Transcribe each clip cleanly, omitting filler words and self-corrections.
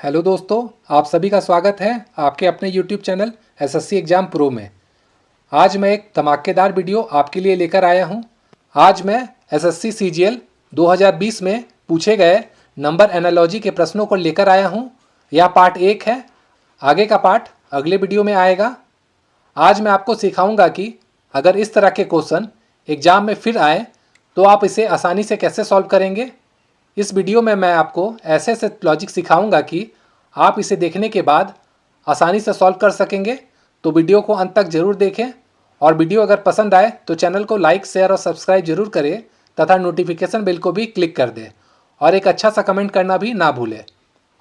Hello दोस्तों, आप सभी का स्वागत है आपके अपने YouTube channel SSC exam pro में। आज मैं एक धमाकेदार वीडियो आपके लिए लेकर आया हूं। आज मैं एसएससी सीजीएल 2020 में पूछे गए नंबर एनालॉजी के प्रश्नों को लेकर आया हूं। यह पार्ट 1 है, आगे का पार्ट अगले वीडियो में आएगा। आज मैं आपको सिखाऊंगा कि अगर इस तरह के क्वेश्चन एग्ज़ाम में फिर आए तो आप इसे आसानी से कैसे सॉल्व करेंगे। इस वीडियो में मैं आपको ऐसे ऐसे लॉजिक सिखाऊंगा कि आप इसे देखने के बाद आसानी से सॉल्व कर सकेंगे। तो वीडियो को अंत तक ज़रूर देखें और वीडियो अगर पसंद आए तो चैनल को लाइक, शेयर और सब्सक्राइब जरूर करें तथा नोटिफिकेशन बेल को भी क्लिक कर दें और एक अच्छा सा कमेंट करना भी ना भूलें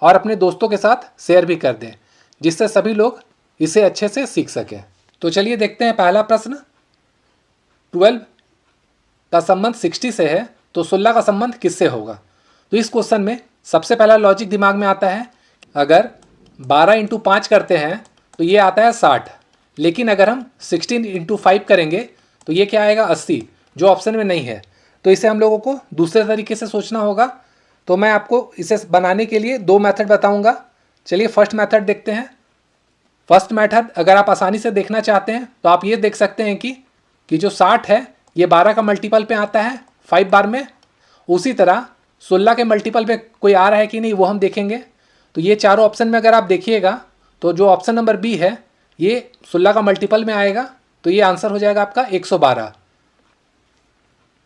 और अपने दोस्तों के साथ शेयर भी कर दें, जिससे सभी लोग इसे अच्छे से सीख सकें। तो चलिए देखते हैं पहला प्रश्न। 12 का संबंध 60 से है तो 16 का संबंध किससे होगा। तो इस क्वेश्चन में सबसे पहला लॉजिक दिमाग में आता है, अगर 12 इंटू 5 करते हैं तो ये आता है 60, लेकिन अगर हम 16 इंटू 5 करेंगे तो ये क्या आएगा 80, जो ऑप्शन में नहीं है। तो इसे हम लोगों को दूसरे तरीके से सोचना होगा। तो मैं आपको इसे बनाने के लिए दो मेथड बताऊंगा। चलिए फर्स्ट मेथड देखते हैं। फर्स्ट मेथड अगर आप आसानी से देखना चाहते हैं तो आप ये देख सकते हैं कि जो 60 है ये 12 का मल्टीपल पे आता है 5 बार में। उसी तरह 16 के मल्टीपल पे कोई आ रहा है कि नहीं वो हम देखेंगे। तो ये चारों ऑप्शन में अगर आप देखिएगा तो जो ऑप्शन नंबर बी है ये 16 का मल्टीपल में आएगा, तो ये आंसर हो जाएगा आपका 112।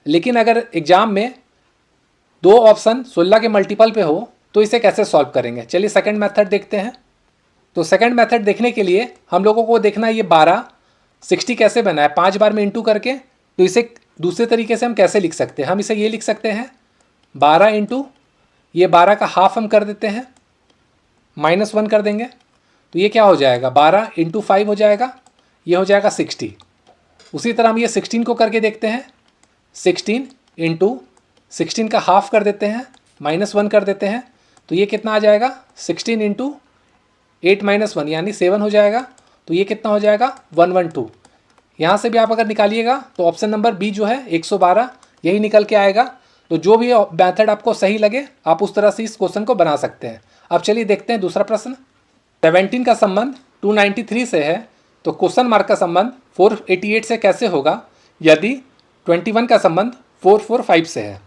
लेकिन अगर एग्जाम में दो ऑप्शन 16 के मल्टीपल पे हो तो इसे कैसे सॉल्व करेंगे। चलिए सेकंड मेथड देखते हैं। तो सेकंड मेथड देखने के लिए हम लोगों को देखना है ये 12 60 कैसे बना है 5 बार में इंटू करके। तो इसे दूसरे तरीके से हम कैसे लिख सकते हैं। हम इसे ये लिख सकते हैं 12 इंटू ये 12 का हाफ हम कर देते हैं, -1 कर देंगे। तो ये क्या हो जाएगा 12 इंटू 5 हो जाएगा, ये हो जाएगा 60। उसी तरह हम ये 16 को करके देखते हैं। 16 इंटू 16 का हाफ कर देते हैं, -1 कर देते हैं। तो ये कितना आ जाएगा 16 इंटू 8 - 1 यानी 7 हो जाएगा। तो ये कितना हो जाएगा 112। यहाँ से भी आप अगर निकालिएगा तो ऑप्शन नंबर बी जो है 112 यही निकल के आएगा। तो जो भी मेथड आपको सही लगे आप उस तरह से इस क्वेश्चन को बना सकते हैं। अब चलिए देखते हैं दूसरा प्रश्न। 17 का संबंध 293 से है तो क्वेश्चन मार्क का संबंध 488 से कैसे होगा यदि 21 का संबंध 445 से है।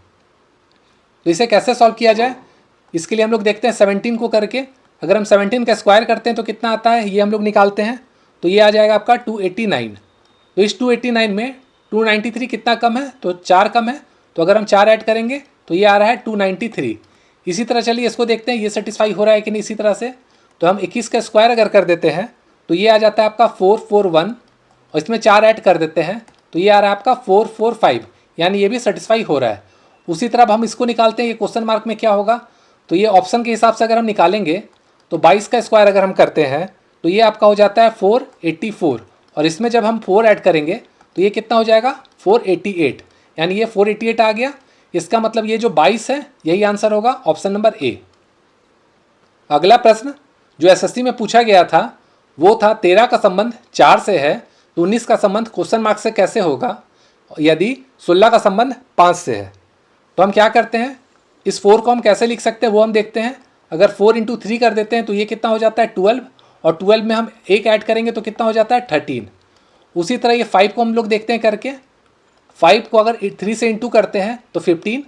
तो इसे कैसे सॉल्व किया जाए, इसके लिए हम लोग देखते हैं 17 को करके। अगर हम 17 का स्क्वायर करते हैं तो कितना आता है ये हम लोग निकालते हैं। तो ये आ जाएगा आपका 289। तो इस 289 में 293 कितना कम है तो 4 कम है। तो अगर हम 4 ऐड करेंगे तो ये आ रहा है 293। इसी तरह चलिए इसको देखते हैं ये सेटिस्फाई हो रहा है कि नहीं। इसी तरह से तो हम 21 का स्क्वायर अगर कर देते हैं तो ये आ जाता है आपका 441 और इसमें 4 ऐड कर देते हैं तो ये आ रहा है आपका 445, यानी ये भी सेटिस्फाई हो रहा है। उसी तरह अब हम इसको निकालते हैं ये क्वेश्चन मार्क में क्या होगा। तो ये ऑप्शन के हिसाब से अगर हम निकालेंगे तो 22 का स्क्वायर अगर हम करते हैं तो ये आपका हो जाता है 484 और इसमें जब हम 4 ऐड करेंगे तो ये कितना हो जाएगा 488, यानी ये 488 आ गया। इसका मतलब ये जो 22 है यही आंसर होगा ऑप्शन नंबर ए। अगला प्रश्न जो एसएससी में पूछा गया था वो था 13 का संबंध 4 से है तो 19 का संबंध क्वेश्चन मार्क से कैसे होगा यदि 16 का संबंध 5 से है। तो हम क्या करते हैं, इस 4 को हम कैसे लिख सकते हैं वो हम देखते हैं। अगर 4 इंटू 3 कर देते हैं तो ये कितना हो जाता है 12 और 12 में हम 1 ऐड करेंगे तो कितना हो जाता है 13। उसी तरह ये 5 को हम लोग देखते हैं करके। 5 को अगर 3 से इंटू करते हैं तो 15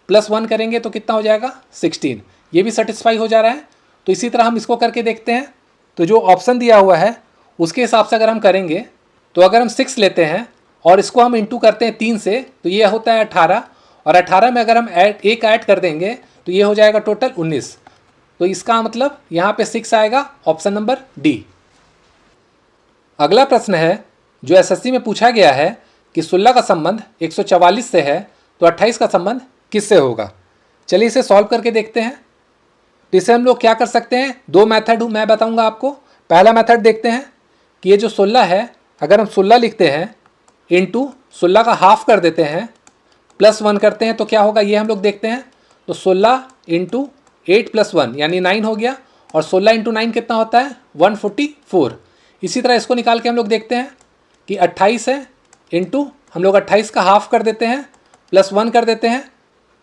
प्लस 1 करेंगे तो कितना हो जाएगा 16। ये भी सेटिस्फाई हो जा रहा है। तो इसी तरह हम इसको करके देखते हैं। तो जो ऑप्शन दिया हुआ है उसके हिसाब से अगर हम करेंगे तो अगर हम 6 लेते हैं और इसको हम इंटू करते हैं 3 से तो ये होता है 18 और 18 में अगर हम एक ऐड कर देंगे तो ये हो जाएगा टोटल 19। तो इसका मतलब यहाँ पे 6 आएगा ऑप्शन नंबर डी। अगला प्रश्न है जो एसएससी में पूछा गया है कि 16 का संबंध 144 से है तो 28 का संबंध किससे होगा। चलिए इसे सॉल्व करके देखते हैं। तो इसे हम लोग क्या कर सकते हैं, दो मेथड मैं बताऊंगा आपको। पहला मेथड देखते हैं कि ये जो 16 है अगर हम 16 लिखते हैं इंटू 16 का हाफ कर देते हैं प्लस 1 करते हैं तो क्या होगा ये हम लोग देखते हैं। तो 16 इंटू 8 + 1 यानी 9 हो गया और 16 इंटू 9 कितना होता है 144। इसी तरह इसको निकाल के हम लोग देखते हैं कि 28 है इंटू हम लोग 28 का हाफ कर देते हैं प्लस 1 कर देते हैं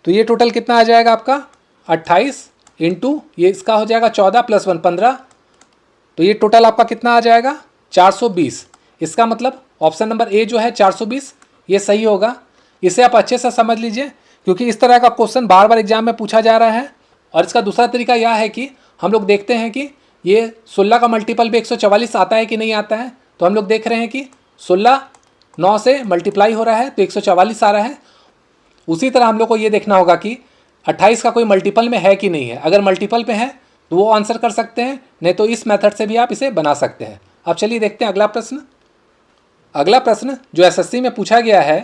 तो ये टोटल कितना आ जाएगा आपका 28 इंटू ये इसका हो जाएगा 14 + 1 15, तो ये टोटल आपका कितना आ जाएगा 420। इसका मतलब ऑप्शन नंबर ए जो है 420 ये सही होगा। इसे आप अच्छे से समझ लीजिए क्योंकि इस तरह का क्वेश्चन बार बार एग्जाम में पूछा जा रहा है। और इसका दूसरा तरीका यह है कि हम लोग देखते हैं कि ये 16 का मल्टीपल भी 144 आता है कि नहीं आता है। तो हम लोग देख रहे हैं कि 16 9 से मल्टीप्लाई हो रहा है तो 144 आ रहा है। उसी तरह हम लोग को ये देखना होगा कि 28 का कोई मल्टीपल में है कि नहीं है। अगर मल्टीपल पे है तो वो आंसर कर सकते हैं, नहीं तो इस मेथड से भी आप इसे बना सकते हैं। अब चलिए देखते हैं अगला प्रश्न। अगला प्रश्न जो एसएससी में पूछा गया है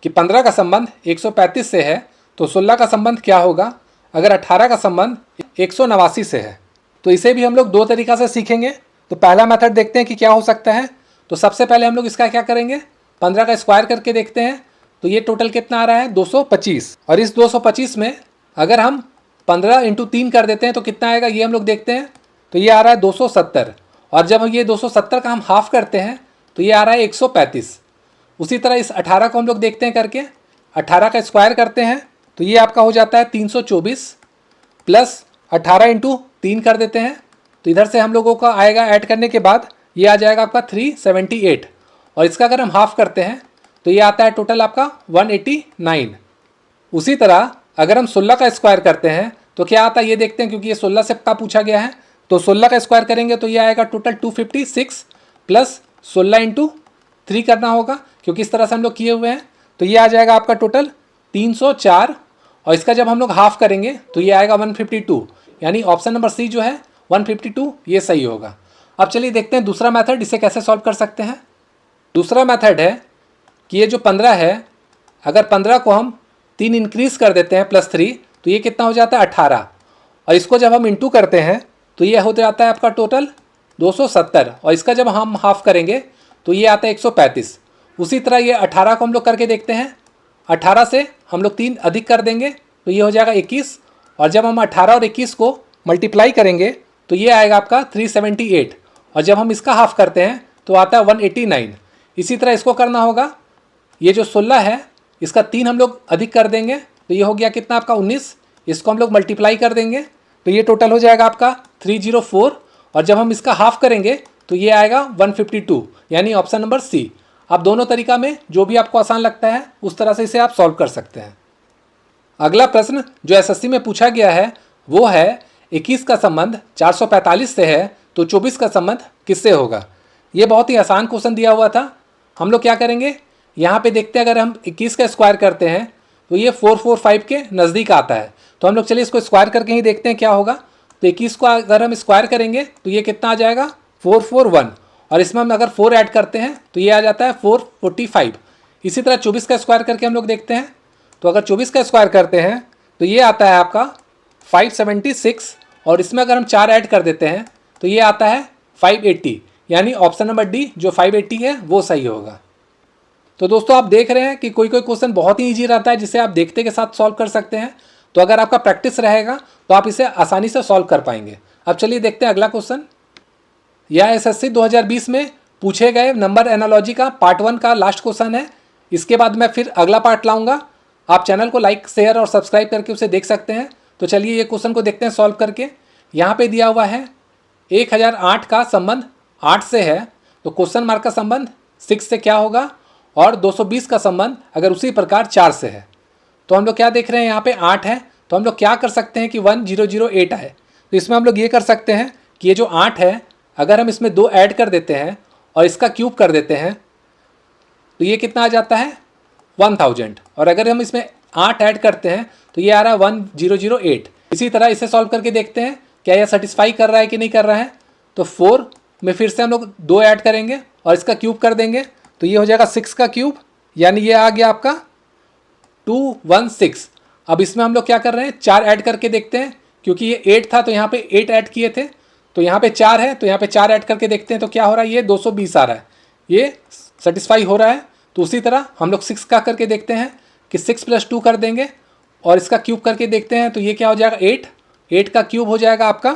कि 15 का संबंध 135 से है तो 16 का संबंध क्या होगा अगर 18 का संबंध 189 से है। तो इसे भी हम लोग दो तरीक़ा से सीखेंगे। तो पहला मेथड देखते हैं कि क्या हो सकता है। तो सबसे पहले हम लोग इसका क्या करेंगे, 15 का स्क्वायर करके देखते हैं। तो ये टोटल कितना आ रहा है 225, और इस 225 में अगर हम 15 × 3 कर देते हैं तो कितना आएगा ये हम लोग देखते हैं। तो ये आ रहा है 270, और जब ये 270 का हम हाफ करते हैं तो ये आ रहा है 135। उसी तरह इस 18 को हम लोग देखते हैं करके, 18 का स्क्वायर करते हैं तो ये आपका हो जाता है 324 प्लस 18 × 3 कर देते हैं तो इधर से हम लोगों का आएगा ऐड करने के बाद ये आ जाएगा आपका 378, और इसका अगर हम हाफ करते हैं तो ये आता है टोटल आपका 189। उसी तरह अगर हम 16 का स्क्वायर करते हैं तो क्या आता है ये देखते हैं, क्योंकि ये 16 से का पूछा गया है। तो 16 का स्क्वायर करेंगे तो ये आएगा टोटल 256 प्लस 16 × 3 करना होगा, क्योंकि इस तरह से हम लोग किए हुए हैं। तो ये आ जाएगा आपका टोटल 304, और इसका जब हम लोग हाफ करेंगे तो ये आएगा 152, यानी ऑप्शन नंबर सी जो है 152 ये सही होगा। अब चलिए देखते हैं दूसरा मेथड, इसे कैसे सॉल्व कर सकते हैं। दूसरा मेथड है कि ये जो 15 है, अगर 15 को हम 3 इंक्रीज़ कर देते हैं +3 तो ये कितना हो जाता है 18, और इसको जब हम इंटू करते हैं तो ये हो जाता है आपका टोटल 270, और इसका जब हम हाफ करेंगे तो ये आता है 135। उसी तरह ये 18 को हम लोग करके देखते हैं, 18 से हम लोग 3 अधिक कर देंगे तो ये हो जाएगा 21, और जब हम 18 और 21 को मल्टीप्लाई करेंगे तो ये आएगा आपका 378, और जब हम इसका हाफ करते हैं तो आता है 189। इसी तरह इसको करना होगा, ये जो 16 है इसका 3 हम लोग अधिक कर देंगे तो ये हो गया कितना आपका 19, इसको हम लोग मल्टीप्लाई कर देंगे तो ये टोटल हो जाएगा आपका 304, और जब हम इसका हाफ करेंगे तो ये आएगा 152, यानी ऑप्शन नंबर सी। आप दोनों तरीका में जो भी आपको आसान लगता है उस तरह से इसे आप सॉल्व कर सकते हैं। अगला प्रश्न जो एसएससी में पूछा गया है वो है 21 का संबंध 445 से है तो 24 का संबंध किससे होगा। ये बहुत ही आसान क्वेश्चन दिया हुआ था। हम लोग क्या करेंगे, यहाँ पे देखते हैं अगर हम 21 का स्क्वायर करते हैं तो ये 445 के नज़दीक आता है। तो हम लोग चलिए इसको स्क्वायर करके ही देखते हैं क्या होगा। तो 21 को अगर हम स्क्वायर करेंगे तो ये कितना आ जाएगा 441, और इसमें हम अगर 4 ऐड करते हैं तो ये आ जाता है 445। इसी तरह 24 का स्क्वायर करके हम लोग देखते हैं, तो अगर 24 का स्क्वायर करते हैं तो ये आता है आपका 576, और इसमें अगर हम 4 ऐड कर देते हैं तो ये आता है 580, यानी ऑप्शन नंबर डी जो 580 है वो सही होगा। तो दोस्तों आप देख रहे हैं कि कोई कोई क्वेश्चन बहुत ही ईजी रहता है जिसे आप देखते के साथ सॉल्व कर सकते हैं। तो अगर आपका प्रैक्टिस रहेगा तो आप इसे आसानी से सॉल्व कर पाएंगे। अब चलिए देखते हैं अगला क्वेश्चन। यह एसएससी 2020 में पूछे गए नंबर एनालॉजी का पार्ट 1 का लास्ट क्वेश्चन है। इसके बाद मैं फिर अगला पार्ट लाऊंगा। आप चैनल को लाइक शेयर और सब्सक्राइब करके उसे देख सकते हैं। तो चलिए ये क्वेश्चन को देखते हैं सॉल्व करके। यहाँ पे दिया हुआ है 1008 का संबंध 8 से है तो क्वेश्चन मार्क का संबंध 6 से क्या होगा, और 220 का संबंध अगर उसी प्रकार 4 से है। तो हम लोग क्या देख रहे हैं, यहाँ पे 8 है तो हम लोग क्या कर सकते हैं कि 1008 आए। तो इसमें हम लोग ये कर सकते हैं कि ये जो 8 है अगर हम इसमें 2 ऐड कर देते हैं और इसका क्यूब कर देते हैं तो ये कितना आ जाता है 1000, और अगर हम इसमें 8 ऐड करते हैं तो ये आ रहा है 1008। इसी तरह इसे सॉल्व करके देखते हैं क्या यह सेटिस्फाई कर रहा है कि नहीं कर रहा है। तो 4 में फिर से हम लोग 2 ऐड करेंगे और इसका क्यूब कर देंगे तो ये हो जाएगा 6 का क्यूब, यानी ये आ गया आपका 216। अब इसमें हम लोग क्या कर रहे हैं 4 ऐड करके देखते हैं, क्योंकि ये 8 था तो यहाँ पे 8 ऐड किए थे, तो यहाँ पे 4 है तो यहाँ पे 4 ऐड करके देखते हैं तो क्या हो रहा है, ये 220 आ रहा है, ये सेटिस्फाई हो रहा है। तो उसी तरह हम लोग 6 का करके देखते हैं कि 6 + 2 कर देंगे और इसका क्यूब करके देखते हैं तो ये क्या हो जाएगा 8 का क्यूब हो जाएगा आपका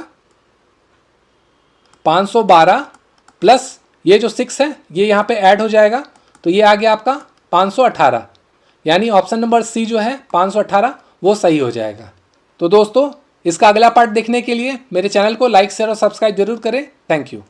512, प्लस ये जो 6 है ये यहाँ पे ऐड हो जाएगा तो ये आ गया आपका 518, यानी ऑप्शन नंबर सी जो है 518 वो सही हो जाएगा। तो दोस्तों इसका अगला पार्ट देखने के लिए मेरे चैनल को लाइक शेयर और सब्सक्राइब जरूर करें। Thank you.